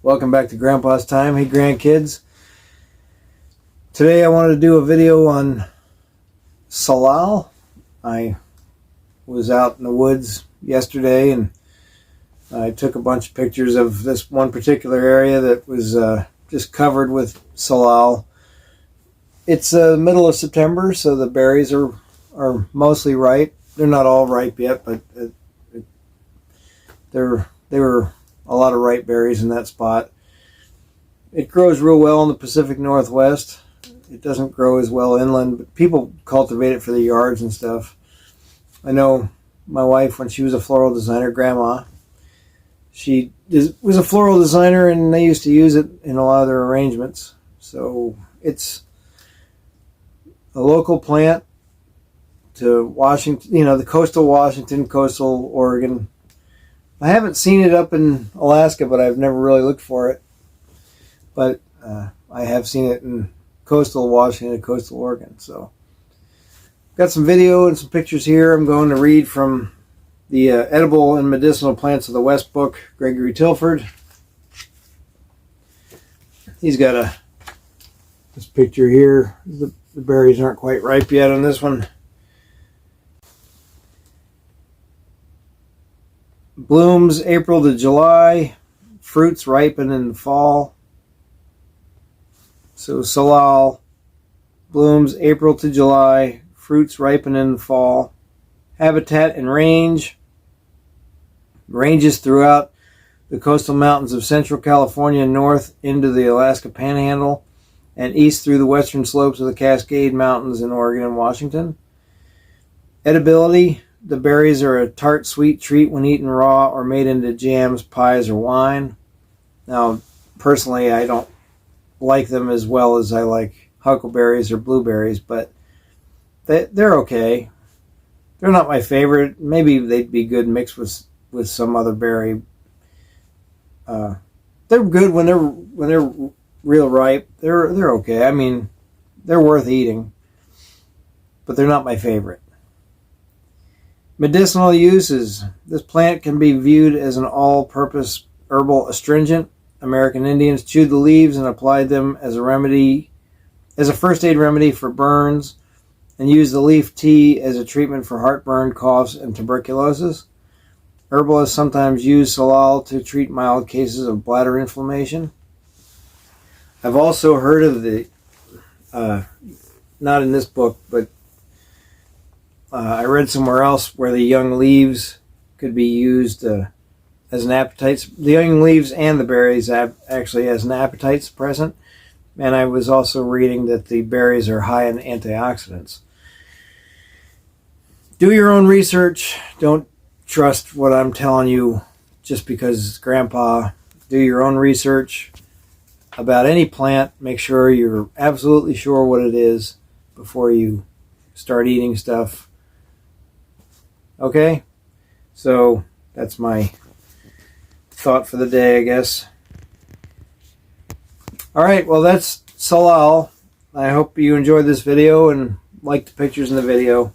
Welcome back to Grandpa's Time. Hey grandkids. Today I wanted to do a video on salal. I was out in the woods yesterday and I took a bunch of pictures of this one particular area that was just covered with salal. It's middle of September, so the berries are mostly ripe. They're not all ripe yet, but there were a lot of ripe berries in that spot. It grows real well in the Pacific Northwest. It doesn't grow as well inland, but people cultivate it for the yards and stuff. I know my wife, when she was a floral designer, Grandma, she was a floral designer and they used to use it in a lot of their arrangements. So it's a local plant to Washington, the coastal Washington, coastal Oregon. I haven't seen it up in Alaska, but I've never really looked for it. But I have seen it in coastal Washington and coastal Oregon. So got some video and some pictures here. I'm going to read from the Edible and Medicinal Plants of the West book, Gregory Tilford. He's got this picture here. The berries aren't quite ripe yet on this one. Blooms April to July. Fruits ripen in the fall. So salal blooms April to July. Fruits ripen in the fall. Habitat and range. Ranges throughout the coastal mountains of central California north into the Alaska Panhandle and east through the western slopes of the Cascade Mountains in Oregon and Washington. Edibility. The berries are a tart, sweet treat when eaten raw or made into jams, pies, or wine. Now, personally, I don't like them as well as I like huckleberries or blueberries, but they're okay. They're not my favorite. Maybe they'd be good mixed with some other berry. They're good when they're real ripe. They're okay. I mean, they're worth eating, but they're not my favorite. Medicinal uses. This plant can be viewed as an all-purpose herbal astringent. American Indians chewed the leaves and applied them as a first aid remedy for burns, and used the leaf tea as a treatment for heartburn, coughs, and tuberculosis. Herbalists sometimes use salal to treat mild cases of bladder inflammation. I've also heard of the, not in this book, but I read somewhere else where the young leaves could be used as an appetite. The young leaves and the berries actually as an appetite suppressant. And I was also reading that the berries are high in antioxidants. Do your own research. Don't trust what I'm telling you just because it's Grandpa. Do your own research about any plant. Make sure you're absolutely sure what it is before you start eating stuff. Okay? So that's my thought for the day, I guess. Alright, well that's salal. I hope you enjoyed this video and liked the pictures in the video.